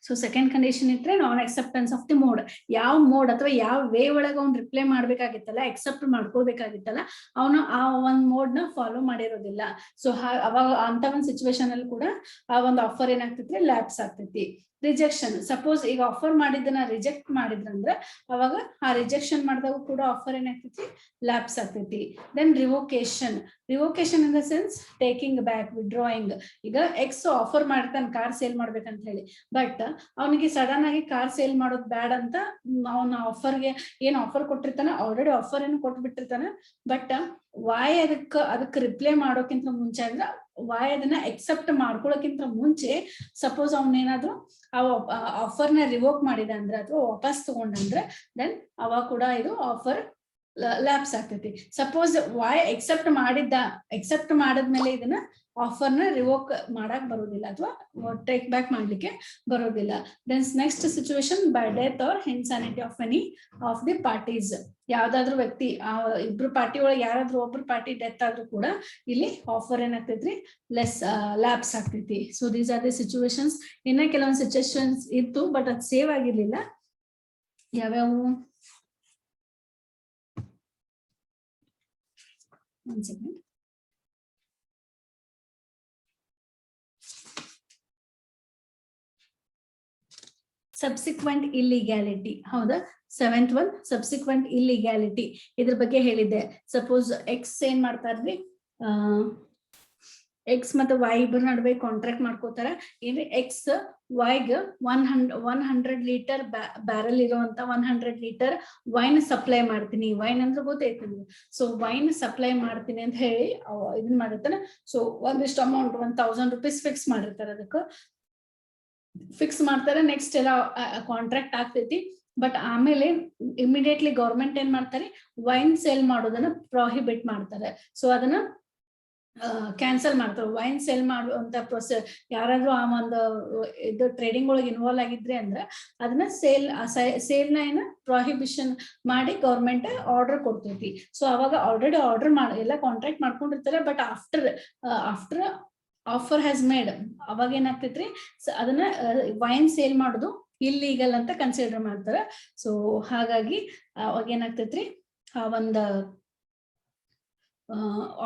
So second condition ಇದ್ರೆ ನಾನ್ acceptance of the mode. ಯಾವ mode ಅಥವಾ ಯಾವ ವೇ ಒಳಗೆ ಅವ್ನು ರಿಪ್ಲೈ ಮಾಡ್ಬೇಕಾಗಿತ್ತಲ್ಲ, ಎಕ್ಸೆಪ್ಟ್ ಮಾಡ್ಕೊಳ್ಬೇಕಾಗಿತ್ತಲ್ಲ, ಅವನು ಆ ಒಂದ್ ಮೋಡ್ ನ ಫಾಲೋ ಮಾಡಿರೋದಿಲ್ಲ. ಸೊ ಅವಾಗ ಅಂತ ಒಂದ್ ಸಿಚುವೇಶನ್ ಅಲ್ಲಿ ಕೂಡ ಆ ಒಂದು ಆಫರ್ ಏನಾಗ್ತೈತಿ, ಲ್ಯಾಪ್ಸ್ ಆಗ್ತೈತಿ. ರಿಜೆಕ್ಷನ್, ಸಪೋಸ್ ಈಗ ಆಫರ್ ಮಾಡಿದ್ದನ್ನ ರಿಜೆಕ್ಟ್ ಮಾಡಿದ್ರಂದ್ರೆ ಅವಾಗ ಆ ರಿಜೆಕ್ಷನ್ ಮಾಡಿದಾಗ ಕೂಡ ಆಫರ್ ಏನಾಗ್ತೈತಿ, ಲ್ಯಾಪ್ಸ್ ಆಗ್ತೈತಿ. Then revocation, revocation in the sense taking back, withdrawing. ಈಗ ಎಕ್ಸ್ ಆಫರ್ ಮಾಡ್ತಾನೆ ಕಾರ್ ಸೇಲ್ ಮಾಡ್ಬೇಕಂತ ಹೇಳಿ, ಬಟ್ ಅವನಿಗೆ ಸಡನ್ ಆಗಿ ಕಾರ್ ಸೇಲ್ ಮಾಡೋದು ಬ್ಯಾಡ್ ಅಂತ ಅವನ ಆಫರ್ಗೆ ಏನ್ ಆಫರ್ ಕೊಟ್ಟಿರ್ತಾನೆ, ಆಲ್ರೆಡಿ ಆಫರ್ ಏನು ಕೊಟ್ಬಿಟ್ಟಿರ್ತಾನೆ, ಬಟ್ ವಾಯ್ ಅದಕ್ಕೆ ರಿಪ್ಲೈ ಮಾಡೋಕ್ಕಿಂತ ಮುಂಚೆ ಅಂದ್ರೆ ವಾಯ್ ಅದನ್ನ ಎಕ್ಸೆಪ್ಟ್ ಮಾಡ್ಕೊಳ್ಳೋಕ್ಕಿಂತ ಮುಂಚೆ ಸಪೋಸ್ ಅವನೇನಾದ್ರು ಆ ಆಫರ್ ನ ರಿವೋಕ್ ಮಾಡಿದ ಅಂದ್ರೆ ಅಥವಾ ವಾಪಸ್ ತಗೊಂಡಂದ್ರೆ ದೆನ್ ಅವಾಗ ಕೂಡ ಇದು ಆಫರ್ ಲ್ಯಾಪ್ಸ್ ಆಗ್ತೈತಿ. ಸಪೋಸ್ ವಾಯ್ ಎಕ್ಸೆಪ್ಟ್ ಮಾಡಿದ್ಮೇಲೆ ಇದನ್ನ ಆಫರ್ ನ ರಿವೋಕ್ ಮಾಡಕ್ ಬರೋದಿಲ್ಲ ಅಥವಾ ಟೇಕ್ ಬ್ಯಾಕ್ ಮಾಡ್ಲಿಕ್ಕೆ ಬರೋದಿಲ್ಲ. Then next situation by death or insanity of any of the parties. ಯಾವ್ದಾದ್ರು ವ್ಯಕ್ತಿ ಇಬ್ರು ಪಾರ್ಟಿ ಒಳಗೆ ಯಾರಾದ್ರೂ ಒಬ್ರು ಪಾರ್ಟಿ ಡೆತ್ ಆದ್ರೂ ಕೂಡ ಇಲ್ಲಿ ಆಫರ್ ಏನಾಗ್ತೈತ್ರಿ, ಲ್ಯಾಪ್ಸ್ ಆಗ್ತೈತಿ. So these are the situations. ಇನ್ನ ಕೆಲವೊಂದು ಸಿಚುವೇಶನ್ಸ್ ಇತ್ತು ಬಟ್ ಅದು ಸೇವ್ ಆಗಿರ್ಲಿಲ್ಲ. ಯಾವ್ಯಾವು, ಒಂದ್ ಸೆಕೆಂಡ್. ಸಬ್ಸಿಕ್ವೆಂಟ್ ಇಲ್ಲಿಗ್ಯಾಲಿಟಿ, ಹೌದಾ? Seventh one subsequent illegality. ಇದ್ರ ಬಗ್ಗೆ ಹೇಳಿದ್ದೆ. ಸಪೋಸ್ ಎಕ್ಸ್ ಏನ್ ಮಾಡ್ತಾರ್ರಿ, ಎಕ್ಸ್ ಮತ್ತೆ ವೈ ಇಬ್ಬರ ನಡುವೆ ಕಾಂಟ್ರಾಕ್ಟ್ ಮಾಡ್ಕೋತಾರ. ಏನ್ರಿ, ಎಕ್ಸ್ ವೈಗ್ 100 ಲೀಟರ್ ಬ್ಯಾರಲ್ ಇರುವಂತ 100 ಲೀಟರ್ ವೈನ್ ಸಪ್ಲೈ ಮಾಡ್ತೀನಿ. ವೈನ್ ಅಂದ್ರೆ ಗೊತ್ತೈತಿ ನಿಮ್ಗೆ. ಸೊ ವೈನ್ ಸಪ್ಲೈ ಮಾಡ್ತೀನಿ ಅಂತ ಹೇಳಿ ಇದನ್ ಮಾಡಿರ್ತಾನೆ. ಸೊ ಒಂದಿಷ್ಟು ಅಮೌಂಟ್ 1000 ರೂಪೀಸ್ ಫಿಕ್ಸ್ ಮಾಡಿರ್ತಾರೆ. ಅದಕ್ಕೆ ಫಿಕ್ಸ್ ಮಾಡ್ತಾರೆ. ನೆಕ್ಸ್ಟ್ ಎಲ್ಲ ಕಾಂಟ್ರಾಕ್ಟ್ ಆಗ್ತೈತಿ. ಬಟ್ ಆಮೇಲೆ ಇಮಿಡಿಯೇಟ್ಲಿ ಗೌರ್ಮೆಂಟ್ ಏನ್ ಮಾಡ್ತಾರೆ, ವೈನ್ ಸೇಲ್ ಮಾಡೋದನ್ನ ಪ್ರೊಹಿಬಿಟ್ ಮಾಡ್ತಾರೆ. ಸೊ ಅದನ್ನ ಕ್ಯಾನ್ಸಲ್ ಮಾಡ್ತಾರೆ. ವೈನ್ ಸೇಲ್ ಮಾಡುವಂತ ಪ್ರೊಸೆಸ್ ಯಾರಾದ್ರೂ ಆ ಒಂದು ಇದು ಟ್ರೇಡಿಂಗ್ ಒಳಗೆ ಇನ್ವಾಲ್ವ್ ಆಗಿದ್ರೆ ಅಂದ್ರೆ ಅದನ್ನ ಸೇಲ್ನ ಏನ ಪ್ರೊಹಿಬಿಷನ್ ಮಾಡಿ ಗೌರ್ಮೆಂಟ್ ಆರ್ಡರ್ ಕೊಡ್ತೈತಿ. ಸೊ ಅವಾಗ ಆಲ್ರೆಡಿ ಆರ್ಡರ್ ಎಲ್ಲ ಕಾಂಟ್ರಾಕ್ಟ್ ಮಾಡ್ಕೊಂಡಿರ್ತಾರೆ. But after offer has made, ಅವಾಗ ಏನಾಗ್ತೈತ್ರಿ, ಅದನ್ನ ವೈನ್ ಸೇಲ್ ಮಾಡೋದು ಇಲ್ಲೀಗಲ್ ಅಂತ ಕನ್ಸಿಡರ್ ಮಾಡ್ತಾರೆ. ಸೊ ಹಾಗಾಗಿ ಅವಾಗ ಏನಾಗ್ತೈತ್ರಿ, ಆ ಒಂದ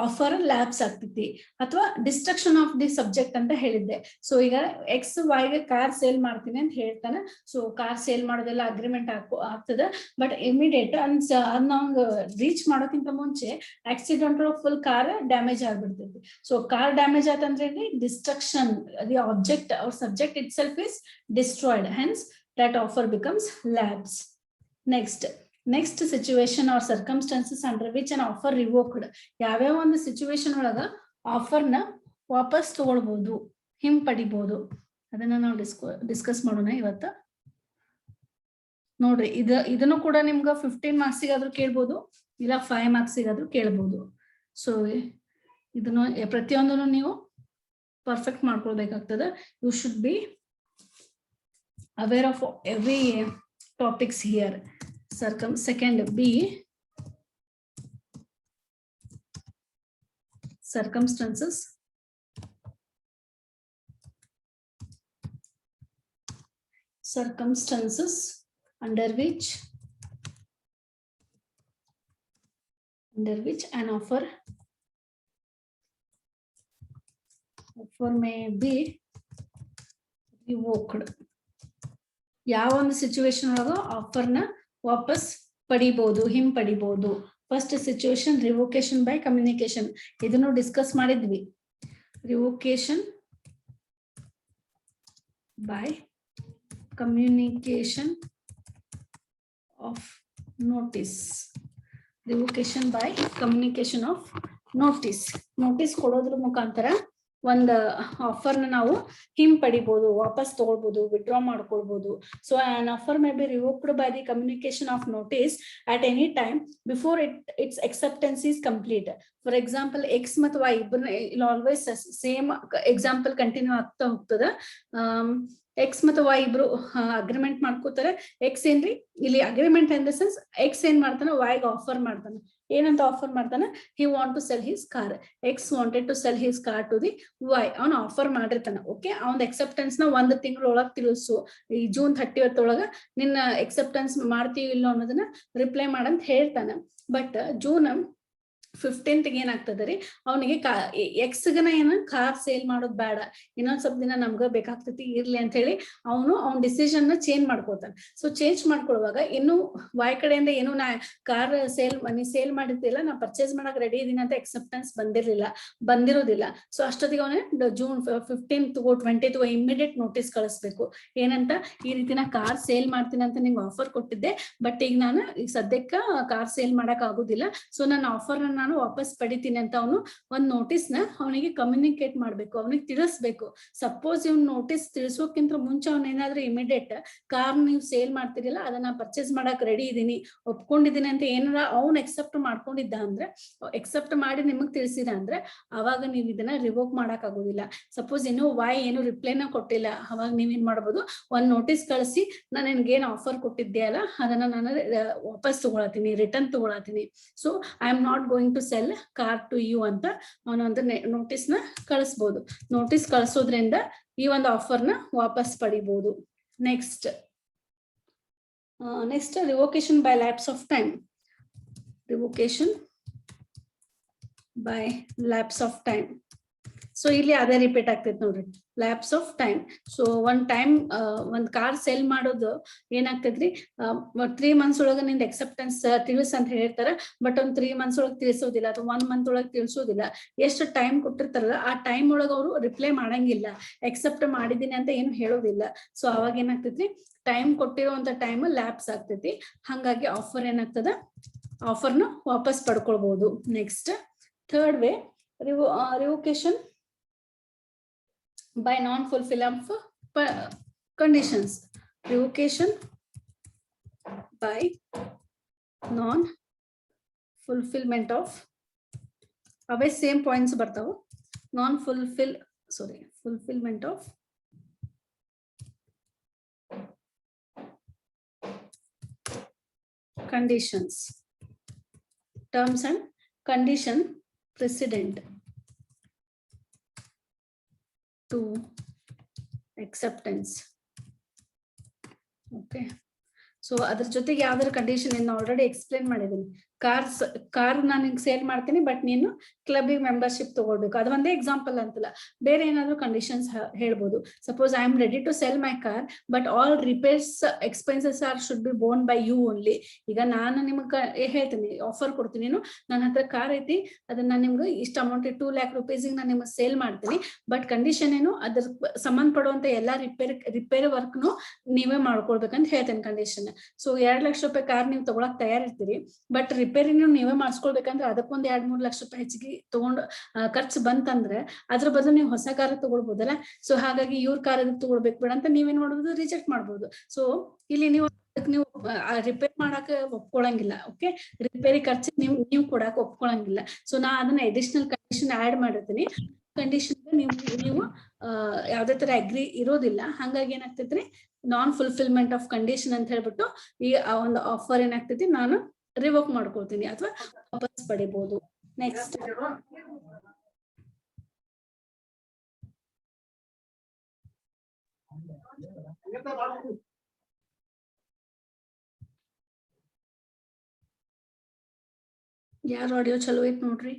ಆಫರ್ ಲ್ಯಾಪ್ಸ್ ಆಗ್ತೈತಿ. ಅಥವಾ ಡಿಸ್ಟ್ರಕ್ಷನ್ ಆಫ್ ದಿ ಸಬ್ಜೆಕ್ಟ್ ಅಂತ ಹೇಳಿದ್ದೆ. ಸೊ ಈಗ ಎಕ್ಸ್ ವೈಗೆ ಕಾರ್ ಸೇಲ್ ಮಾಡ್ತೀನಿ ಅಂತ ಹೇಳ್ತಾನೆ. ಸೊ ಕಾರ್ ಸೇಲ್ ಮಾಡೋದೆಲ್ಲ ಅಗ್ರಿಮೆಂಟ್ ಆಗ್ತದೆ. ಬಟ್ ಇಮಿಡಿಯೇಟ್ ಅದನ್ನ ರೀಚ್ ಮಾಡೋಕ್ಕಿಂತ ಮುಂಚೆ ಆಕ್ಸಿಡೆಂಟ್ ಫುಲ್ ಕಾರ್ ಡ್ಯಾಮೇಜ್ ಆಗ್ಬಿಡ್ತೈತಿ. ಸೊ ಕಾರ್ ಡ್ಯಾಮೇಜ್ ಆತಂದ್ರೆ destruction, the object or subject itself is destroyed, hence that offer becomes lapse. Next situation or circumstances under which an offer revoked. ಯಾವ್ಯಾವ ಒಂದು situation ಒಳಗ ಆಫರ್ನ ವಾಪಸ್ ತಗೊಳ್ಬಹುದು, ಹಿಂಪಡಿಬಹುದು, ಅದನ್ನ ನಾವು ಡಿಸ್ಕಸ್ ಮಾಡೋಣ ಇವತ್ತ. ನೋಡ್ರಿ, ಇದನ್ನು ಕೂಡ ನಿಮ್ಗ 15 ಮಾರ್ಕ್ಸಿಗಾದ್ರೂ ಕೇಳ್ಬೋದು, ಇಲ್ಲ 5 ಮಾರ್ಕ್ಸಿಗಾದ್ರೂ ಕೇಳ್ಬೋದು. ಸೊ ಇದನ್ನು ಪ್ರತಿಯೊಂದನ್ನು ನೀವು ಪರ್ಫೆಕ್ಟ್ ಮಾಡ್ಕೊಳ್ಬೇಕಾಗ್ತದೆ. You should be aware of every topics here. Second B, circumstances under which an offer may be revoked. ಯಾವ ಒಂದು ಸಿಚುವೇಶನ್ ಒಳಗ ಆಫರ್ನ ವಾಪಸ್ ಪಡಿಬಹುದು, ಹಿಂಪಡಿಬಹುದು. First situation revocation by communication. ಇದನ್ನು ಡಿಸ್ಕಸ್ ಮಾಡಿದ್ವಿ. Revocation by communication of notice. Revocation by communication of notice. Notice ಕೊಡೋದ್ರ ಮುಖಾಂತರ ಒಂದು ಆಫರ್ನ ನಾವು ಹಿಂಪಡಿಬಹುದು, ವಾಪಸ್ ತಗೊಳ್ಬಹುದು, ವಿಡ್ರಾ ಮಾಡ್ಕೊಳ್ಬಹುದು. So an offer may be revoked by the communication of notice at any time before its acceptance is complete. For example X ಮತ್ತು Y ಇಬ್ಬರನ್ನ ಇಲ್ಲಿ ಆಲ್ವೇಸ್ ಸೇಮ್ ಎಕ್ಸಾಂಪಲ್ ಕಂಟಿನ್ಯೂ ಆಗ್ತಾ ಹೋಗ್ತದೆ. ಎಕ್ಸ್ ಮತ್ತು ವೈ ಇಬ್ರು ಅಗ್ರಿಮೆಂಟ್ ಮಾಡ್ಕೋತಾರೆ. X ಏನ್ರಿ ಇಲ್ಲಿ agreement in the sense X ಏನ್ ಮಾಡ್ತಾನೆ, ವೈಗೆ ಆಫರ್ ಮಾಡ್ತಾನೆ. ಏನಂತ ಆಫರ್ ಮಾಡ್ತಾನೆ, he want to sell his car, X wanted to sell his car to the Y. ಅವನು ಆಫರ್ ಮಾಡಿರ್ತಾನೆ. ಓಕೆ, ಅವನ ಎಕ್ಸೆಪ್ಟೆನ್ಸ್ ನ 1 ತಿಂಗಳೊಳಗೆ ತಿಳಿಸು, ಈ ಜೂನ್ 30 ಒಳಗ ನಿನ್ನ ಎಕ್ಸೆಪ್ಟೆನ್ಸ್ ಮಾಡ್ತೀವಿ ಇಲ್ಲೋ ಅನ್ನೋದನ್ನ ರಿಪ್ಲೈ ಮಾಡಂತ ಹೇಳ್ತಾನೆ. ಬಟ್ ಜೂನ್ 15th ಏನಾಗ್ತದೆ ರೀ, ಅವನಿಗೆ ಎಕ್ಸ್ಗನ ಏನ ಕಾರ್ ಸೇಲ್ ಮಾಡೋದ್ ಬೇಡ, ಇನ್ನೊಂದ್ ಸ್ವಲ್ಪ ದಿನ ನಮ್ಗ ಬೇಕಾಗ್ತೈತಿ ಇರ್ಲಿ ಅಂತ ಹೇಳಿ ಅವ್ನ ಡಿಸಿಷನ್ ನ ಚೇಂಜ್ ಮಾಡ್ಕೊತಾನೆ. ಸೊ ಚೇಂಜ್ ಮಾಡ್ಕೊಳ್ಳುವಾಗ ಇನ್ನು ವಾಯ್ ಕಡೆಯಿಂದ ಏನು ನಾ ಕಾರ್ ಸೇಲ್ ಮಾಡಿರ್ತಿಲ್ಲ, ನಾ ಪರ್ಚೇಸ್ ಮಾಡಕ್ ರೆಡಿ ಇದೀನಿ ಅಂತ ಎಕ್ಸೆಪ್ಟೆನ್ಸ್ ಬಂದಿರೋದಿಲ್ಲ. ಸೊ ಅಷ್ಟೊತ್ತಿಗೆ ಅವನೇ June 15th 20th immediate notice ಕಳಿಸ್ಬೇಕು. ಏನಂತ, ಈ ರೀತಿ ನಾ ಕಾರ್ ಸೇಲ್ ಮಾಡ್ತೀನಿ ಅಂತ ನಿಂಗೆ ಆಫರ್ ಕೊಟ್ಟಿದ್ದೆ, ಬಟ್ ಈಗ ನಾನು ಈಗ ಸದ್ಯಕ್ಕ ಕಾರ್ ಸೇಲ್ ಮಾಡಕ್ ಆಗುದಿಲ್ಲ, ಸೊ ನನ್ನ ಆಫರ್ ನಾನು ವಾಪಸ್ ಪಡಿತೀನಿ ಅಂತ ಅವನು ಒಂದ್ ನೋಟಿಸ್ ನ ಅವನಿಗೆ ಕಮ್ಯುನಿಕೇಟ್ ಮಾಡ್ಬೇಕು, ಅವನಿಗೆ ತಿಳಿಸ್ಬೇಕು. ಸಪೋಸ್ ಇವ್ನ ನೋಟಿಸ್ ತಿಳಿಸೋಕ್ಕಿಂತ ಮುಂಚೆ ಅವ್ನ ಏನಾದ್ರೂ ಇಮಿಡಿಯೇಟ್ ಕಾರ್ ನೀವು ಸೇಲ್ ಮಾಡ್ತಿರಲ್ಲ ಅದನ್ನ ಪರ್ಚೇಸ್ ಮಾಡಕ್ ರೆಡಿ ಇದೀನಿ, ಒಪ್ಕೊಂಡಿದೀನಿ ಅಂತ ಏನಾರ ಅವ್ನ ಎಕ್ಸೆಪ್ಟ್ ಮಾಡ್ಕೊಂಡಿದ್ದ ಅಂದ್ರೆ, ಎಕ್ಸೆಪ್ಟ್ ಮಾಡಿ ನಿಮಗ್ ತಿಳಿಸಿದ ಅಂದ್ರೆ ಅವಾಗ ನೀವ್ ಇದನ್ನ ರಿವೋಕ್ ಮಾಡಕ್ ಆಗೋದಿಲ್ಲ. ಸಪೋಸ್ ಇನ್ನೂ ವಾಯ್ ಏನು ರಿಪ್ಲೈನ ಕೊಟ್ಟಿಲ್ಲ, ಅವಾಗ ನೀವೇನ್ ಮಾಡ್ಬೋದು, ಒಂದ್ ನೋಟಿಸ್ ಕಳಿಸಿ ನಾನು ನಿನ್ಗೆ ಏನ್ ಆಫರ್ ಕೊಟ್ಟಿದ್ದೆ ಅಲ್ಲ ಅದನ್ನ ನಾನು ವಾಪಸ್ ತಗೊಳತೀನಿ, ರಿಟರ್ನ್ ತಗೊಳತೀನಿ, so I am not going to sell car to you ಅಂತ ಅವನೊಂದು ನೋಟಿಸ್ ನ ಕಳಿಸ್ಬೋದು. ನೋಟಿಸ್ ಕಳಿಸೋದ್ರಿಂದ ಈ ಒಂದು ಆಫರ್ ನ ವಾಪಸ್ ಪಡಿಬಹುದು. Next revocation by lapse of time. Revocation by lapse of time. So ಇಲ್ಲಿ ಅದೇ ರಿಪೀಟ್ ಆಗ್ತೈತೆ ನೋಡ್ರಿ, ಲ್ಯಾಪ್ಸ್ ಆಫ್ ಟೈಮ್. ಸೊ ಒಂದ್ ಕಾರ್ ಸೇಲ್ ಮಾಡೋದು ಏನಾಗ್ತೈತ್ರಿ, 3 months ಒಳಗ ನಿಂದ ಎಕ್ಸೆಪ್ಟೆನ್ಸ್ ತಿಳಿಸ್ ಅಂತ ಹೇಳ್ತಾರ, ಬಟ್ ಒಂದ್ 3 months ಒಳಗ್ ತಿಳಿಸೋದಿಲ್ಲ, ಅಥವಾ 1 month ಒಳಗ್ ತಿಳಿಸೋದಿಲ್ಲ. ಎಷ್ಟು ಟೈಮ್ ಕೊಟ್ಟಿರ್ತಾರಲ್ಲ ಆ ಟೈಮ್ ಒಳಗ ಅವರು ರಿಪ್ಲೈ ಮಾಡಂಗಿಲ್ಲ, ಎಕ್ಸೆಪ್ಟ್ ಮಾಡಿದೀನಿ ಅಂತ ಏನು ಹೇಳೋದಿಲ್ಲ. ಸೊ ಅವಾಗ ಏನಾಗ್ತೈತ್ರಿ, ಟೈಮ್ ಕೊಟ್ಟಿರುವಂತ ಟೈಮ್ ಲ್ಯಾಪ್ಸ್ ಆಗ್ತೈತಿ. ಹಂಗಾಗಿ ಆಫರ್ ಏನಾಗ್ತದ, ಆಫರ್ನ ವಾಪಸ್ ಪಡ್ಕೊಳ್ಬಹುದು. Next third way, revocation by non-fulfillment of conditions. Revocation by non-fulfillment of, away same points ಬರ್ತಾವು, fulfillment of conditions, terms and condition precedent to acceptance. Okay, so ಅದ್ರ ಜೊತೆಗೆ ಯಾವ್ದಾರ ಕಂಡೀಷನ್ ಇನ್ನು ಆಲ್ರೆಡಿ ಎಕ್ಸ್ಪ್ಲೇನ್ ಮಾಡಿದೀನಿ. ಕಾರ್ ನಾನು ನಿಂಗೆ ಸೇಲ್ ಮಾಡ್ತೀನಿ, but ನೀನು ಕ್ಲಬ್ಗೆ ಮೆಂಬರ್ಶಿಪ್ ತಗೊಳ್ಬೇಕು, ಅದು ಒಂದೇ ಎಕ್ಸಾಂಪಲ್ ಅಂತಲ್ಲ, ಬೇರೆ ಏನಾದ್ರು ಕಂಡೀಷನ್ಸ್ ಹೇಳ್ಬೋದು. Suppose I am ready to sell my car, but all repairs expenses should be borne by you only. ಈಗ ನಾನು ನಿಮ್ಗೆ ಹೇಳ್ತೀನಿ, ಆಫರ್ ಕೊಡ್ತೀನಿ, ನನ್ನ ಹತ್ರ ಕಾರ್ ಐತಿ, ಅದನ್ನ ನಿಮ್ಗೆ ಇಷ್ಟ ಅಮೌಂಟ್ 2 lakh rupees ನಾನು ನಿಮ್ಗೆ ಸೇಲ್ ಮಾಡ್ತೀನಿ, ಬಟ್ ಕಂಡೀಷನ್ ಏನು, ಅದ್ರ ಸಂಬಂಧಪಡುವಂತ ಎಲ್ಲಾ ರಿಪೇರಿ ವರ್ಕ್ನು ನೀವೇ ಮಾಡ್ಕೊಳ್ಬೇಕಂತ ಹೇಳ್ತೇನೆ ಕಂಡೀಷನ್. ಸೊ 2 ಲಕ್ಷ ರೂಪಾಯಿ ಕಾರ್ ನೀವು ತಗೊಳಕ್ ತಯಾರಿರ್ತೀರಿ, ಬಟ್ ರಿಪೇರಿನೂ ನೀವೇ ಮಾಡಿಸ್ಕೊಳ್ಬೇಕಂದ್ರೆ ಅದಕ್ಕೊಂದ್ 2-3 ಲಕ್ಷ ರೂಪಾಯಿ ಹೆಚ್ಚಿಗೆ ತಗೊಂಡು ಖರ್ಚು ಬಂತಂದ್ರೆ ಅದ್ರ ಬದಲು ನೀವು ಹೊಸ ಕಾರ್ ತಗೊಳ್ಬೋದಲ್ಲ. ಸೊ ಹಾಗಾಗಿ ಇವ್ರ ಕಾರ್ ತಗೊಳ್ಬೇಕು ಬೇಡ ಅಂತ ನೀವೇನ್ ಮಾಡ್ಬೋದು, ರಿಜೆಕ್ಟ್ ಮಾಡ್ಬೋದು. ಸೊ ಇಲ್ಲಿ ನೀವು ರಿಪೇರ್ ಮಾಡಕ್ ಒಪ್ಕೊಳಂಗಿಲ್ಲ. ಓಕೆ, ರಿಪೇರಿ ಖರ್ಚು ನೀವು ಕೊಡಕ್ ಒಪ್ಕೊಳಂಗಿಲ್ಲ. ಸೊ ನಾ ಅದನ್ನ ಅಡಿಷನಲ್ ಕಂಡೀಷನ್ ಆಡ್ ಮಾಡಿರ್ತೀನಿ. ಕಂಡೀಷನ್ ನೀವು ಯಾವ್ದೇ ತರ ಅಗ್ರಿ ಇರೋದಿಲ್ಲ. ಹಂಗಾಗಿ ಏನಾಗ್ತೈತ್ರಿ, ನಾನ್ ಫುಲ್ಫಿಲ್ಮೆಂಟ್ ಆಫ್ ಕಂಡೀಷನ್ ಅಂತ ಹೇಳ್ಬಿಟ್ಟು ಈ ಒಂದು ಆಫರ್ ಏನಾಗ್ತೈತಿ ನಾನು ರಿವೋಕ್ ಮಾಡ್ಕೊಳ್ತೀನಿ ಅಥವಾ ವಾಪಸ್ ಪಡಿಬಹುದು. ನೆಕ್ಸ್ಟ್ ಯಾರು ಆಡಿಯೋ ಚಲೋ ಐತ್ ನೋಡ್ರಿ.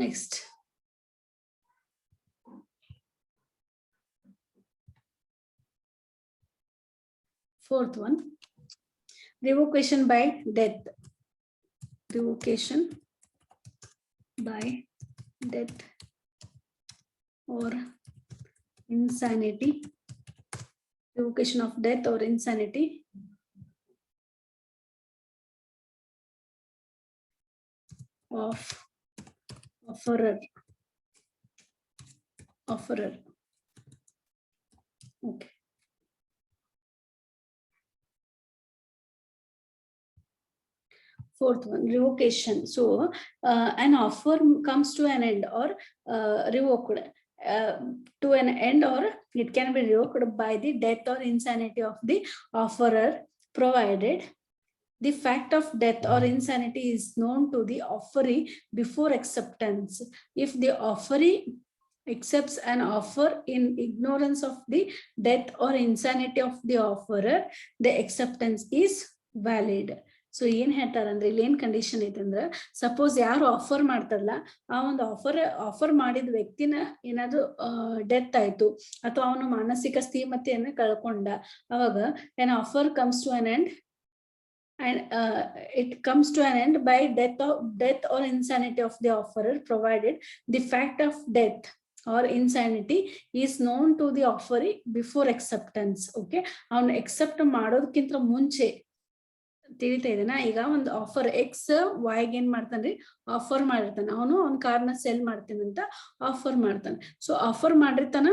Next fourth one, revocation by death. Revocation by death or insanity. Revocation of death or insanity of offerer. Okay. Fourth one, revocation. So an offer comes to an end or revoked to an end, or it can be revoked by the death or insanity of the offerer, provided the fact of death or insanity is known to the offeree before acceptance. If the offeree accepts an offer in ignorance of the death or insanity of the offerer, the acceptance is valid. So ಏನ್ ಹೇಳ್ತಾರಂದ್ರೆ ಇಲ್ಲಿ ಏನ್ condition ಐತೆ ಅಂದ್ರೆ, suppose ಯಾರು offer ಮಾಡ್ತಾರಲ್ಲ, ಆ ಒಂದು offer ಮಾಡಿದ ವ್ಯಕ್ತಿನ ಏನಾದ್ರು ಡೆತ್ ಆಯ್ತು ಅಥವಾ ಅವನು ಮಾನಸಿಕ ಸ್ಥಿಮತೆಯನ್ನ ಕಳ್ಕೊಂಡ, ಅವಾಗ an offer comes to an end, and it comes to an end by death or insanity of the offerer, provided the fact of death or insanity is known to the offeree before acceptance. Okay, ಅವನು accept ಮಾಡೋದಕ್ಕಿಂತ ಮುಂಚೆ, ತಿಳಿತಾ ಇದೆನಾ? ಈಗ ಒಂದು offer X ವೈಗೆ ಏನ್ ಮಾಡ್ತಾನ್ರಿ, offer ಮಾಡಿರ್ತಾನೆ. ಅವನು ಅವ್ನ ಕಾರ್ನ ಸೆಲ್ ಮಾಡ್ತೀನಿ ಅಂತ ಆಫರ್ ಮಾಡ್ತಾನೆ. ಸೊ ಆಫರ್ ಮಾಡಿರ್ತಾನ,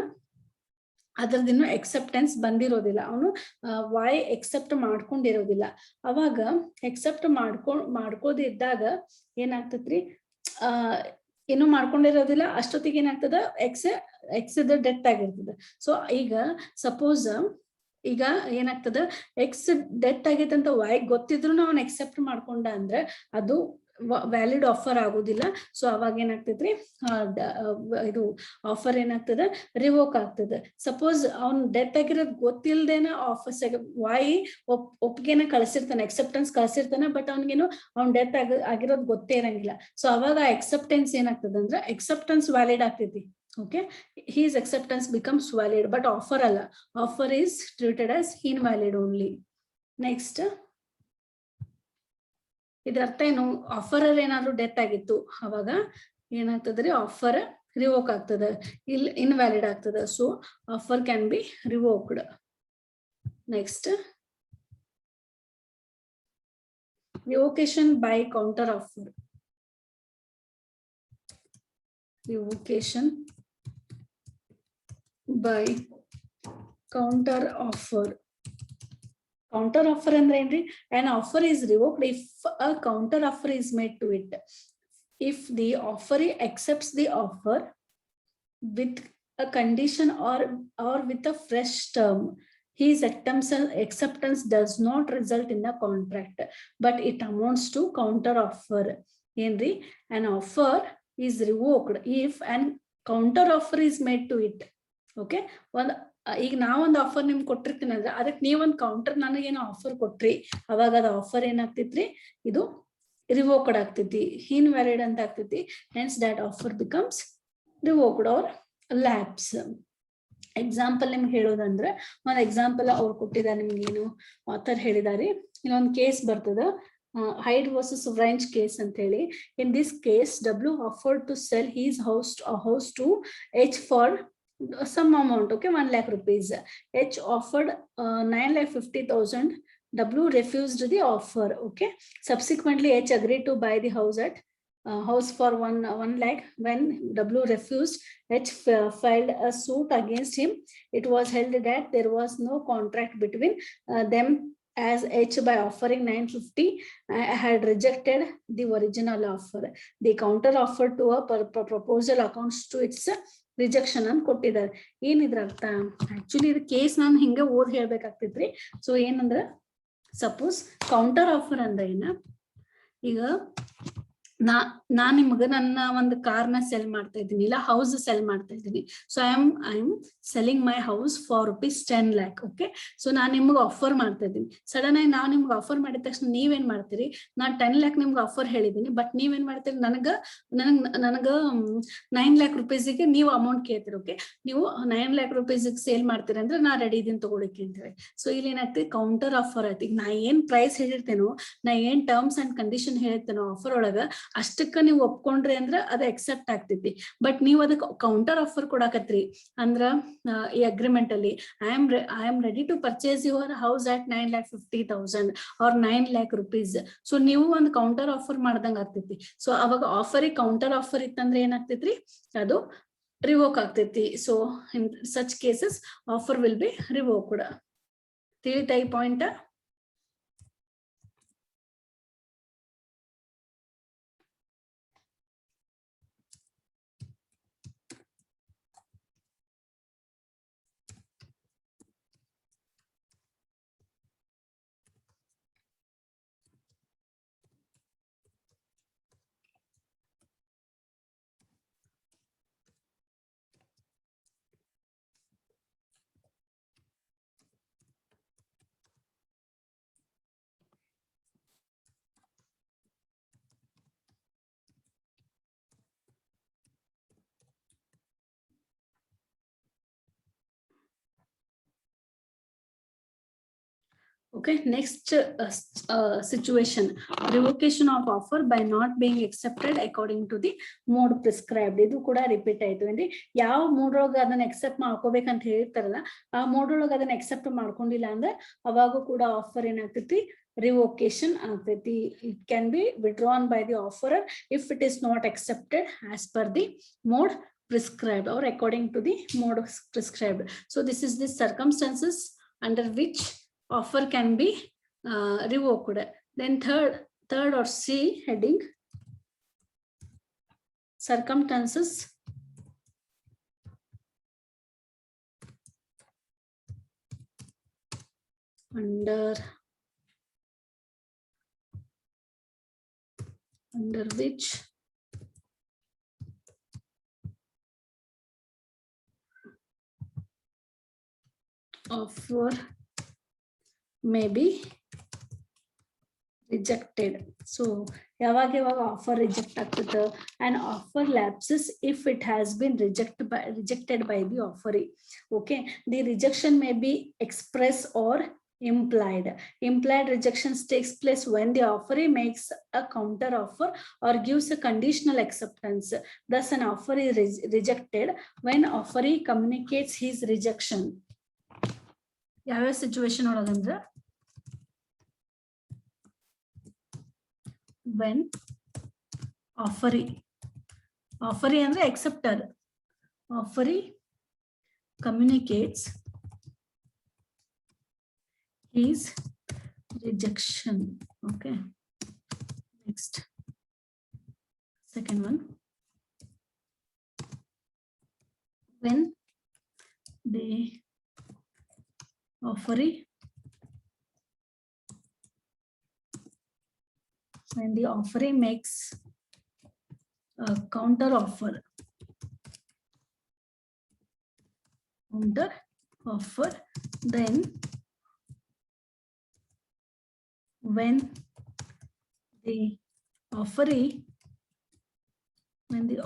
ಅದ್ರದಿನ್ನು ಎಕ್ಸೆಪ್ಟೆನ್ಸ್ ಬಂದಿರೋದಿಲ್ಲ, ಅವನು ವೈ ಎಕ್ಸೆಪ್ಟ್ ಮಾಡ್ಕೊಂಡಿರೋದಿಲ್ಲ. ಅವಾಗ ಎಕ್ಸೆಪ್ಟ್ ಮಾಡ್ಕೋದಿದ್ದಾಗ ಏನಾಗ್ತತ್ರಿ, ಏನು ಮಾಡ್ಕೊಂಡಿರೋದಿಲ್ಲ, ಅಷ್ಟೊತ್ತಿಗೆ ಏನಾಗ್ತದ, ಎಕ್ಸ್ ಡೆತ್ ಆಗಿರ್ತದ. ಸೊ ಈಗ ಸಪೋಸ್ ಈಗ ಏನಾಗ್ತದ, ಎಕ್ಸ್ ಡೆತ್ ಆಗೈತೆ ಅಂತ ವೈ ಗೊತ್ತಿದ್ರು ಅವ್ನು ಎಕ್ಸೆಪ್ಟ್ ಮಾಡ್ಕೊಂಡ ಅಂದ್ರೆ ಅದು ವ್ಯಾಲಿಡ್ ಆಫರ್ ಆಗುದಿಲ್ಲ. ಸೊ ಅವಾಗ ಏನಾಗ್ತೈತ್ರಿ, ಇದು ಆಫರ್ ಏನಾಗ್ತದ, ರಿವೋಕ್ ಆಗ್ತದೆ. ಸಪೋಸ್ ಅವ್ನ್ ಡೆತ್ ಆಗಿರೋದ್ ಗೊತ್ತಿಲ್ದೇನ ಆಫರ್ ವೈ ಒಪ್ಪಿಗೆನ ಕಳ್ಸಿರ್ತಾನೆ, ಎಕ್ಸೆಪ್ಟೆನ್ಸ್ ಕಳ್ಸಿರ್ತಾನೆ, ಬಟ್ ಅವ್ನಿಗೇನು ಅವ್ನ್ ಡೆತ್ ಆಗಿರೋದ್ ಗೊತ್ತೇ ಇರಂಗಿಲ್ಲ. ಸೊ ಅವಾಗ ಎಕ್ಸೆಪ್ಟೆನ್ಸ್ ಏನಾಗ್ತದ ಅಂದ್ರೆ, ಎಕ್ಸೆಪ್ಟೆನ್ಸ್ ವ್ಯಾಲಿಡ್ ಆಗ್ತೈತಿ. Okay, his acceptance becomes valid, but offer alla, offer is treated as invalid only. Next, ಇದರ ಅರ್ಥ ಏನು, ಆಫರರ್ ಏನಾದ್ರು ಡೆತ್ ಆಗಿತ್ತು ಅವಾಗ ಏನಾಗ್ತದ್ರಿ, ಆಫರ್ ರಿವೋಕ್ ಆಗ್ತದೆ, ಇಲ್ಲಿ ಇನ್ವ್ಯಾಲಿಡ್ ಆಗ್ತದೆ. So offer can be revoked. Next, revocation by counter offer. Revocation by counter offer. Counter offer ಅಂದ್ರೆ ಏನ್ರಿ, an offer is revoked if a counter offer is made to it. If the offeree accepts the offer with a condition or with a fresh term, his acceptance does not result in a contract, but it amounts to counter offer. ಏನ್ರಿ, an offer is revoked if an counter offer is made to it. Okay, ಈಗ ನಾವೊಂದು offer ನಿಮ್ಗೆ ಕೊಟ್ಟಿರ್ತೀನಿ ಅಂದ್ರೆ ಅದಕ್ಕೆ ನೀವೊಂದು counter ನನಗೇನೋ offer ಕೊಟ್ರಿ, ಅವಾಗ ಅದ ಆಫರ್ ಏನಾಗ್ತೈತ್ರಿ, ಇದು ರಿವೋಕ್ಡ್ ಆಗ್ತೈತಿ, ಇನ್ವ್ಯಾಲಿಡ್ ಅಂತ ಆಗ್ತೈತಿ. Hence that offer becomes revoked or lapse. Example ನಿಮ್ಗೆ ಹೇಳೋದಂದ್ರೆ, ಒಂದು ಎಕ್ಸಾಂಪಲ್ ಅವ್ರು ಕೊಟ್ಟಿದ್ದಾರೆ ನಿಮ್ಗೆ, ಏನು ಆಥರ್ ಹೇಳಿದಾರೆ. ಇಲ್ಲೊಂದು ಕೇಸ್ ಬರ್ತದ, Hyde versus Wrench case ಅಂತ ಹೇಳಿ. In this case, W offered to sell his house to H for some amount, okay, 1 lakh rupees. H offered 9,50,000. W refused the offer. Okay, subsequently H agreed to buy the house for 1 lakh. When W refused, H filed a suit against him. It was held that there was no contract between them, as H, by offering 950, had rejected the original offer. The counter offer to a proposal accounts to its rejection ಅಂತ ಕೊಟ್ಟಿದ್ದಾರೆ. ಏನಿದ್ರ ಅರ್ಥ, actually ಇದು case ನಾನು ಹಿಂಗೆ ಓದ್ ಹೇಳ್ಬೇಕಾಗ್ತೈತ್ರಿ. So ಏನಂದ್ರ, suppose counter offer ಅಂದ್ರೆ ಏನ, ಈಗ ನಾನ್ ನಿಮ್ಗ ನನ್ನ ಒಂದು ಕಾರ್ನ ಸೆಲ್ ಮಾಡ್ತಾ ಇದ್ದೀನಿ, ಇಲ್ಲ ಹೌಸ್ ಸೆಲ್ ಮಾಡ್ತಾ ಇದ್ದೀನಿ. So I am selling my house for ₹10 lakh. Okay, so ನಾನ್ ನಿಮ್ಗೆ ಆಫರ್ ಮಾಡ್ತಾ ಇದ್ದೀನಿ. ಸಡನ್ ಆಗಿ ನಾವ್ ನಿಮ್ಗೆ ಆಫರ್ ಮಾಡಿದ ತಕ್ಷಣ ನೀವೇನ್ ಮಾಡ್ತೀರಿ, ನಾನ್ 10 lakh ನಿಮ್ಗೆ ಆಫರ್ ಹೇಳಿದೀನಿ, ಬಟ್ ನೀವೇನ್ ಮಾಡ್ತೀರಿ, ನನಗ 9 lakh rupeesಗೆ ನೀವು ಅಮೌಂಟ್ ಕೇಳ್ತೀರಿ. ಓಕೆ, ನೀವು 9 lakh rupeesಗೆ ಸೇಲ್ ಮಾಡ್ತೀರಿ ಅಂದ್ರೆ ನಾ ರೆಡಿ ಇದೀನಿ ತಗೊಳಿಕ್ಕೆ ಅಂತೇಳಿ. ಸೊ ಇಲ್ಲಿ ಏನಾಗ್ತದೆ, ಕೌಂಟರ್ ಆಫರ್ ಆಯ್ತು. ಈಗ ನಾ ಏನ್ ಪ್ರೈಸ್ ಹೇಳಿರ್ತೇನೋ, ನಾ ಏನ್ ಟರ್ಮ್ಸ್ ಅಂಡ್ ಕಂಡೀಷನ್ ಹೇಳಿರ್ತೇನೋ ಆಫರ್ ಒಳಗ, ಅಷ್ಟಕ್ಕ ನೀವು ಒಪ್ಕೊಂಡ್ರಿ ಅಂದ್ರ ಅದ ಎಕ್ಸೆಪ್ಟ್ ಆಗ್ತೈತಿ. ಬಟ್ ನೀವು ಅದಕ್ಕೆ ಕೌಂಟರ್ ಆಫರ್ ಕೊಡಾಕತ್ರಿ ಅಂದ್ರ ಈ ಅಗ್ರಿಮೆಂಟ್ ಅಲ್ಲಿ, I am ready to purchase your house at 9,50,000 or 9 lakh rupees. So ನೀವು ಒಂದು ಕೌಂಟರ್ ಆಫರ್ ಮಾಡ್ದಂಗ ಆಗ್ತೈತಿ. ಸೊ ಅವಾಗ ಆಫರ್ ಕೌಂಟರ್ ಆಫರ್ ಇತ್ತಂದ್ರೆ ಏನಾಗ್ತೈತ್ರಿ, ಅದು ರಿವೋಕ್ ಆಗ್ತೈತಿ. So in such cases offer will be revoked. ತಿಳಿತಾ ಈ point? Okay, next situation, revocation of offer by not being accepted according to the mode prescribed. ಇದು ಕೂಡ repeat ಆಯ್ತು ಅಂದ್ರೆ ಯಾವ ಮೋಡ್ ಒಳಗೆ ಅದನ್ನ ಎಕ್ಸೆಪ್ಟ್ ಮಾಡ್ಕೋಬೇಕಂತ ಹೇಳ್ತಾರಲ್ಲ ಆ ಮೋಡ್ ಒಳಗೆ ಅದನ್ನ ಎಕ್ಸೆಪ್ಟ್ ಮಾಡ್ಕೊಂಡಿಲ್ಲ ಅಂದ್ರೆ ಅವಾಗೂ ಕೂಡ ಆಫರ್ ಏನಾಗ್ತೈತಿ revocation ಆಗ್ತೈತಿ. It can be withdrawn by the offerer if it is not accepted as per the mode prescribed or according to the mode prescribed. So this is the circumstances under which offer can be revoked. Then third or C heading, circumstances under which offer may be rejected. So ಯಾವಾಗ offer reject ಆಗ್ತದೆ, and offer lapses if it has been rejected by the offeree. Okay, the rejection may be express or implied. Implied rejections takes place when the offeree makes a counter offer or gives a conditional acceptance. Thus an offer is rejected when offeree communicates his rejection. ಯಾವ situation ಒಳಗಂದ್ರ when offeree ಅಂದ್ರೆ acceptor, offeree communicates his rejection. Okay, next, second one, when the offeree makes a counter offer, then when the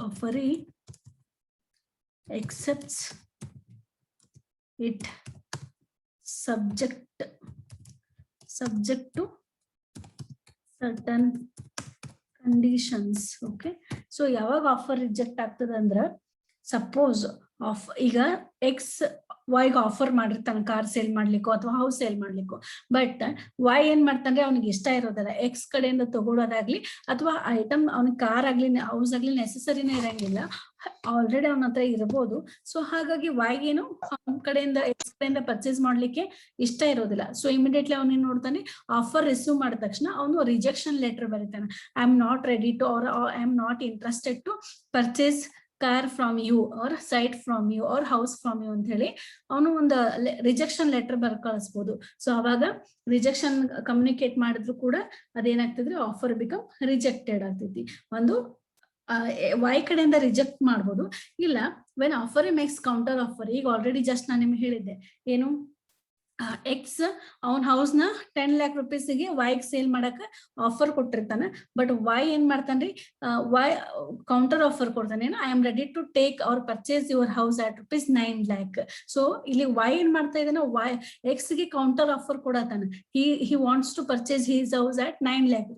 offeree accepts it subject to certain conditions. Okay, so ಯಾವಾಗ offer reject ಆಗ್ತದೆ ಅಂದ್ರ suppose ಈಗ X ವೈಗೆ offer ಮಾಡಿರ್ತಾನೆ car sale ಮಾಡ್ಲಿಕ್ಕೋ ಅಥವಾ house sale ಮಾಡ್ಲಿಕ್ಕೋ, but Y ಏನ್ ಮಾಡ್ತಾನೆ ಅವ್ನಿಗೆ ಇಷ್ಟ ಇರೋದಲ್ಲ ಎಕ್ಸ್ ಕಡೆಯಿಂದ ತಗೊಳ್ಳೋದಾಗ್ಲಿ ಅಥವಾ ಐಟಮ್ ಅವ್ನಿಗೆ ಕಾರ್ ಆಗ್ಲಿ ಹೌಸ್ ಆಗ್ಲಿ ನೆಸೆಸರಿನೇ ಇರಂಗಿಲ್ಲ, ಆಲ್ರೆಡಿ ಅವನ ಹತ್ರ ಇರಬಹುದು. ಸೊ ಹಾಗಾಗಿ ವೈಗೆ ಏನು ಅವನ ಕಡೆಯಿಂದ ಎಕ್ಸ್ ಕಡೆಯಿಂದ ಪರ್ಚೇಸ್ ಮಾಡ್ಲಿಕ್ಕೆ ಇಷ್ಟ ಇರೋದಿಲ್ಲ. ಸೊ ಇಮಿಡಿಯೇಟ್ಲಿ ಅವನ್ ಏನ್ ನೋಡ್ತಾನೆ, ಆಫರ್ ರಿಸೀವ್ ಮಾಡಿದ ತಕ್ಷಣ ಅವನು ರಿಜೆಕ್ಷನ್ ಲೆಟರ್ ಬರೀತಾನೆ, I am not ready to or I am not interested to purchase car from you or site from you or house from you ಅಂತ ಹೇಳಿ ಅವನು ಒಂದು ರಿಜೆಕ್ಷನ್ ಲೆಟರ್ ಬರ್ ಕಳಿಸ್ಬೋದು. ಸೊ ಅವಾಗ ರಿಜೆಕ್ಷನ್ ಕಮ್ಯುನಿಕೇಟ್ ಮಾಡಿದ್ರು ಕೂಡ ಅದೇನಾಗ್ತದ್ರಿ ಆಫರ್ ಬಿಕಮ್ ರಿಜೆಕ್ಟೆಡ್ ಆಗ್ತೈತಿ. ಒಂದು ವೈ ಕಡೆಯಿಂದ ರಿಜೆಕ್ಟ್ ಮಾಡ್ಬೋದು, ಇಲ್ಲ when offer makes counter offer. ಈಗ ಆಲ್ರೆಡಿ ಜಸ್ಟ್ ನಾನು ನಿಮ್ಗೆ ಹೇಳಿದ್ದೆ ಏನು, ಎಕ್ಸ್ ಅವನ್ ಹೌಸ್ ನ 10 lakh rupeesಗೆ ವೈಗ್ ಸೇಲ್ ಮಾಡಕ ಆಫರ್ ಕೊಟ್ಟಿರ್ತಾನೆ, ಬಟ್ ವೈ ಏನ್ ಮಾಡ್ತಾನ್ರಿ, ವೈ ಕೌಂಟರ್ ಆಫರ್ ಕೊಡ್ತಾನೆ, I am ready to take or purchase your house at ₹9 lakh. So ಇಲ್ಲಿ ವೈ ಏನ್ ಮಾಡ್ತಾ ಇದ್ದಾನೆ, ವೈ ಎಕ್ಸ್ ಗೆ ಕೌಂಟರ್ ಆಫರ್ ಕೊಡತಾನೆ, he wants to purchase his house at ₹9 lakh.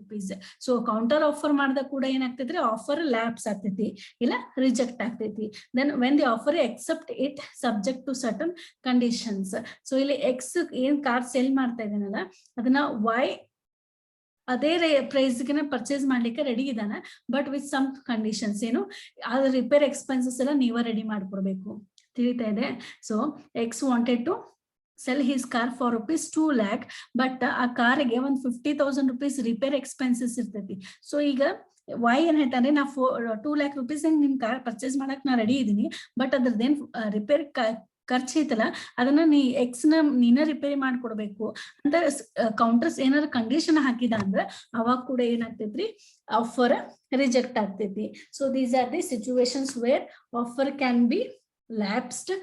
So counter offer ಮಾಡ್ದ ಕೂಡ ಏನಾಗ್ತೈತ್ರಿ, ಆಫರ್ ಲ್ಯಾಪ್ಸ್ ಆಗ್ತೈತಿ, ಇಲ್ಲ ರಿಜೆಕ್ಟ್ ಆಗ್ತೈತಿ. Then when the offer accept it subject to certain conditions. So ಇಲ್ಲಿ ಎಕ್ಸ್ ಏನ್ ಕಾರ್ ಸೇಲ್ ಮಾಡ್ತಾ ಇದ್ದಾನಲ್ಲ ಅದನ್ನ ವೈ ಅದೇ ಪ್ರೈಸ್ ಗೆ ಪರ್ಚೇಸ್ ಮಾಡ್ಲಿಕ್ಕೆ ರೆಡಿ ಇದ್ದಾನೆ, ಬಟ್ ವಿತ್ ಸಮ್ ಕಂಡೀಷನ್ಸ್. ಏನು, ಅದ್ರ ರಿಪೇರ್ ಎಕ್ಸ್ಪೆನ್ಸಸ್ ಎಲ್ಲ ನೀವೇ ರೆಡಿ ಮಾಡ್ಕೊಡ್ಬೇಕು. ತಿಳಿತಾ ಇದೆ? So X wanted to sell his car for ₹2 lakh, but ಆ ಕಾರಿಗೆ ಒಂದು ₹50,000 ರಿಪೇರ್ ಎಕ್ಸ್ಪೆನ್ಸಸ್ ಇರ್ತೈತಿ. ಸೊ ಈಗ ವೈ ಏನ್ ಹೇಳ್ತಾನೆ, ನಾ ₹2 lakh ನಿನ್ ಕಾರ್ ಪರ್ಚೇಸ್ ಮಾಡಕ್ ನಾ ರೆಡಿ ಇದೀನಿ, ಬಟ್ ಅದ್ರದ್ದೇನ್ ರಿಪೇರ್ ಖರ್ಚು ಐತಲ್ಲ ಅದನ್ನ ಎಕ್ಸ್ ನ ನೀನ ರಿಪೇರಿ ಮಾಡ್ಕೊಡ್ಬೇಕು ಅಂತ ಕೌಂಟರ್ಸ್ ಏನಾದ್ರು ಕಂಡೀಷನ್ ಹಾಕಿದ ಅಂದ್ರ ಅವಾಗ ಕೂಡ ಏನಾಗ್ತೈತ್ರಿ, ಆಫರ್ ರಿಜೆಕ್ಟ್ ಆಗ್ತೈತಿ. So these are the situations where offer can be lapsed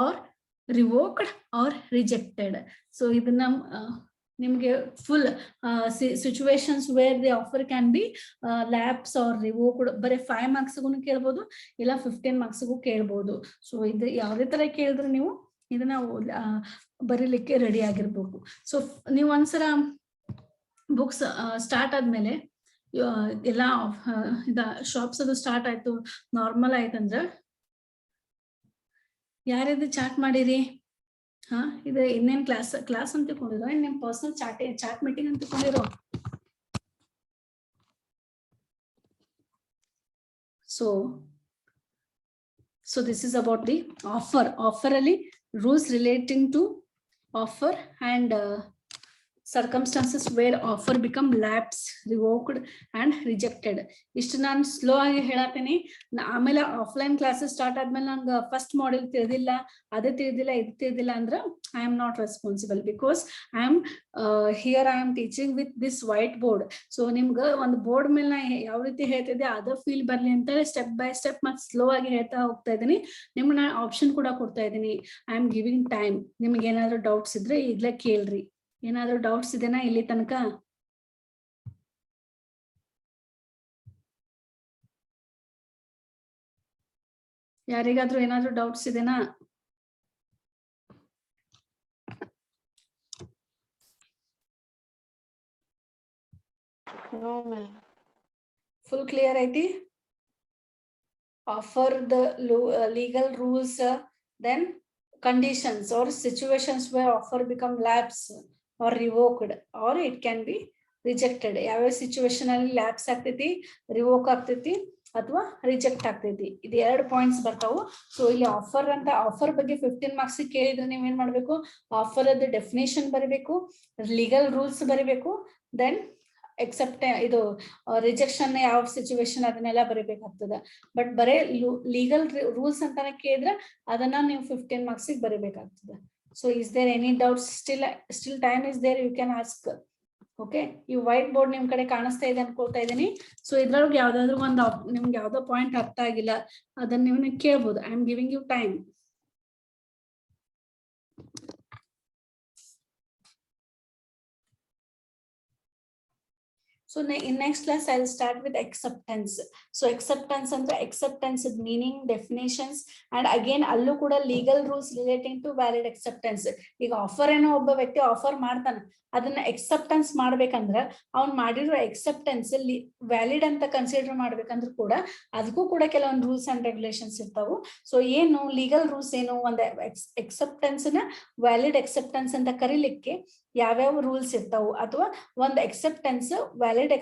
or revoked or rejected. So ಇದನ್ನ ನಿಮ್ಗೆ full situations where the offer can be lapse or revoked ಬರೀ 5 marksಗೂ ಕೇಳ್ಬೋದು, ಇಲ್ಲ 15 marksಗೂ ಕೇಳ್ಬೋದು. ಸೊ ಇದು ಯಾವ್ದೇ ತರ ಕೇಳಿದ್ರು ನೀವು ಇದನ್ನ ಬರೀಲಿಕ್ಕೆ ರೆಡಿ ಆಗಿರ್ಬೇಕು. ಸೊ ನೀವು ಒಂದ್ಸಲ ಬುಕ್ಸ್ ಸ್ಟಾರ್ಟ್ ಆದ್ಮೇಲೆ ಎಲ್ಲ ಶಾಪ್ಸ್ ಅದು ಸ್ಟಾರ್ಟ್ ಆಯ್ತು, ನಾರ್ಮಲ್ ಆಯ್ತಂದ್ರ ಯಾರ್ಯಾರು ಚಾಟ್ ಮಾಡಿರಿ? ಇದು ಇನ್ನೇನ್ ಕ್ಲಾಸ್ ಅಂತ ತಿಳ್ಕೊಂಡಿರೋ, ನಿಮ್ ಪರ್ಸನಲ್ ಚಾಟ್ ಮೀಟಿಂಗ್ ಅಂತ ತಿಳ್ಕೊಂಡಿರೋ? So this is about the offer ಅಲ್ಲಿ rules relating to offer and circumstances where offer become lapsed, revoked and rejected. ಇಷ್ಟು ನಾನು ಸ್ಲೋ ಆಗಿ ಹೇಳತ್ತೀನಿ. ಆಮೇಲೆ ಆಫ್ಲೈನ್ ಕ್ಲಾಸಸ್ ಸ್ಟಾರ್ಟ್ ಆದ್ಮೇಲೆ ನಂಗೆ ಫಸ್ಟ್ ಮಾಡೆಲ್ ತಿಳಿದಿಲ್ಲ, ಅದು ತಿಳಿದಿಲ್ಲ ಅಂದ್ರೆ I am not responsible, because I am teaching with this white board. So ನಿಮ್ಗೆ ಒಂದು ಬೋರ್ಡ್ ಮೇಲೆ ನಾ ಯಾವ ರೀತಿ ಹೇಳ್ತಿದ್ದೆ ಅದೇ ಫೀಲ್ ಬರ್ಲಿ ಅಂತ ಸ್ಟೆಪ್ ಬೈ ಸ್ಟೆಪ್ ಮತ್ತೆ ಸ್ಲೋ ಆಗಿ ಹೇಳ್ತಾ ಹೋಗ್ತಾ ಇದ್ದೀನಿ. ನಿಮ್ಗೆ ನಾನು ಆಪ್ಷನ್ ಕೂಡ ಕೊಡ್ತಾ ಇದ್ದೀನಿ. I am giving time. ನಿಮ್ಗೆ ಏನಾದ್ರು ಡೌಟ್ಸ್ ಇದ್ರೆ ಈಗ್ಲೇ ಕೇಳ್ರಿ. ಏನಾದ್ರು ಡೌಟ್ಸ್ ಇದೆನಾ ಇಲ್ಲಿ ತನಕ? ಯಾರಿಗಾದ್ರೂ ಏನಾದ್ರು ಡೌಟ್ಸ್ ಇದೆನಾ? ಫುಲ್ ಕ್ಲಿಯರ್ ಐತಿ? Offer the legal rules, then conditions or situations where offer become lapse or revoked or it can be rejected. ಯಾವ ಸಿಚುವೇಶನ್ ಅಲ್ಲಿ ಲ್ಯಾಪ್ಸ್ ಆಗ್ತೈತಿ, ರಿವೋಕ್ ಆಗ್ತೈತಿ ಅಥವಾ ರಿಜೆಕ್ಟ್ ಆಗ್ತೈತಿ, ಇದು 2 ಪಾಯಿಂಟ್ಸ್ ಬರ್ತಾವು. ಸೊ ಇಲ್ಲಿ ಆಫರ್ ಬಗ್ಗೆ 15 ಮಾರ್ಕ್ಸ್ ಕೇಳಿದ್ರೆ ನೀವ್ ಏನ್ ಮಾಡ್ಬೇಕು? ಆಫರ್ ಅದ ಡೆಫಿನೇಷನ್ ಬರೀಬೇಕು, ಲೀಗಲ್ ರೂಲ್ಸ್ ಬರೀಬೇಕು, ದೆನ್ ಇದು ರಿಜೆಕ್ಷನ್ ಯಾವ ಸಿಚುವೇಶನ್ ಅದನ್ನೆಲ್ಲ ಬರೀಬೇಕಾಗ್ತದ. ಬಟ್ ಬರೇ ಲೀಗಲ್ ರೂಲ್ಸ್ ಅಂತಾನೆ ಕೇಳಿದ್ರೆ ಅದನ್ನ ನೀವು 15 ಮಾರ್ಕ್ಸ್ ಬರೀಬೇಕಾಗ್ತದೆ. So is there any doubts? Still time is there, you can ask. Okay, ಈ ವೈಟ್ ಬೋರ್ಡ್ ನಿಮ್ ಕಡೆ ಕಾಣಿಸ್ತಾ ಇದೆ ಅನ್ಕೊಳ್ತಾ ಇದ್ದೀನಿ. ಸೊ ಇದ್ರೊಳಗೆ ಯಾವ್ದಾದ್ರು ಒಂದು ನಿಮ್ಗೆ ಯಾವ್ದೋ ಪಾಯಿಂಟ್ ಅರ್ಥ ಆಗಿಲ್ಲ ಅದನ್ನ ನೀವು ಕೇಳ್ಬೋದು. I am giving you time. So in next class, I'll start with acceptance. So acceptance ಅಂದ್ರೆ acceptance meaning, definitions, and again ಅಲ್ಲೂ ಕೂಡ legal rules relating to valid acceptance. ಈಗ ಆಫರ್ ಏನೋ ಒಬ್ಬ ವ್ಯಕ್ತಿ ಆಫರ್ ಮಾಡ್ತಾನೆ, ಅದನ್ನ acceptance ಮಾಡ್ಬೇಕಂದ್ರ ಅವ್ನ್ ಮಾಡಿರೋ acceptance ವ್ಯಾಲಿಡ್ ಅಂತ ಕನ್ಸಿಡರ್ ಮಾಡ್ಬೇಕಂದ್ರೂ ಕೂಡ ಅದಕ್ಕೂ ಕೂಡ ಕೆಲವೊಂದು ರೂಲ್ಸ್ ಅಂಡ್ ರೆಗ್ಯುಲೇಷನ್ಸ್ ಇರ್ತಾವು. ಸೊ ಏನು ಲೀಗಲ್ ರೂಲ್ಸ್ ಏನು, ಒಂದು acceptance ನ ವ್ಯಾಲಿಡ್ acceptance ಅಂತ ಕರೀಲಿಕ್ಕೆ ಯಾವ್ಯಾವ ರೂಲ್ಸ್ ಇರ್ತಾವು, ಅಥವಾ ಒಂದು acceptance ವ್ಯಾಲಿಡ್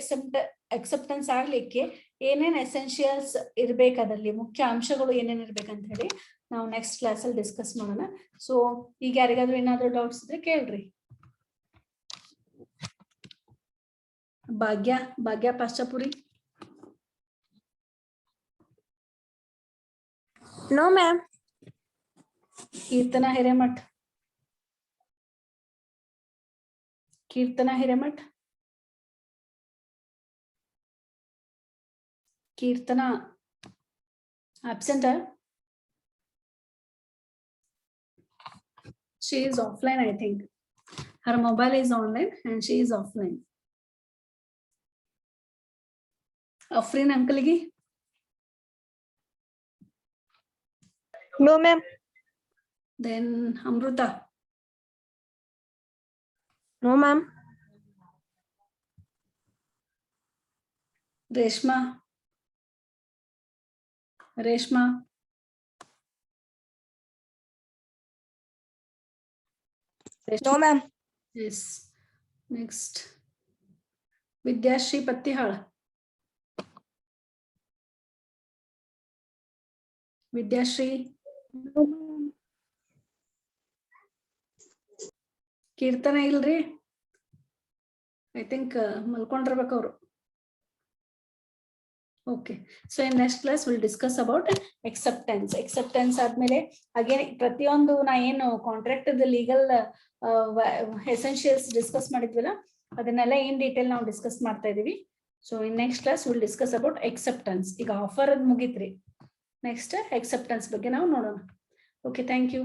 acceptance ಆಗ್ಲಿಕ್ಕೆ ಏನೇನ್ ಎಸೆನ್ಷಿಯಲ್ಸ್ ಇರ್ಬೇಕು, ಅದರಲ್ಲಿ ಮುಖ್ಯ ಅಂಶಗಳು ಏನೇನ್ ಇರ್ಬೇಕಂತ ಹೇಳಿ ನಾವು ನೆಕ್ಸ್ಟ್ ಕ್ಲಾಸ್ ಅಲ್ಲಿ ಡಿಸ್ಕಸ್ ಮಾಡೋಣ. ಸೊ ಈಗ ಯಾರಿಗಾದ್ರೂ ಏನಾದ್ರೂ ಡೌಟ್ಸ್ ಇದ್ರೆ ಕೇಳ್ರಿ. Bhagya Pashchapuri? No ma'am. Keerthana Hiremath? Keerthana absent? She is offline, I think. Her mobile is online and she is offline. Afreen uncle gi? No ma'am. Then Amruta? No ma'am. Reshma? No ma'am. Yes. Next. Vidyashri Pattihal? Vidyashri? No ma'am. Kirtana ilri? I think malkondirbek ಅವರು. Okay, so in next class we'll discuss about acceptance ಆದ್ಮೇಲೆ again ಪ್ರತಿಯೊಂದು ನಾ ಏನು contract legal essentials discuss ಮಾಡಿದ್ವಲ್ಲ ಅದನ್ನೆಲ್ಲ in detail ನಾವು discuss ಮಾಡ್ತಾ ಇದೀವಿ. So in next class will discuss about acceptance. ಈಗ ಆಫರ್ ಅದ್ ಮುಗಿತ್ರಿ, ನೆಕ್ಸ್ಟ್ acceptance ಬಗ್ಗೆ ನಾವು ನೋಡೋಣ. Okay, thank you.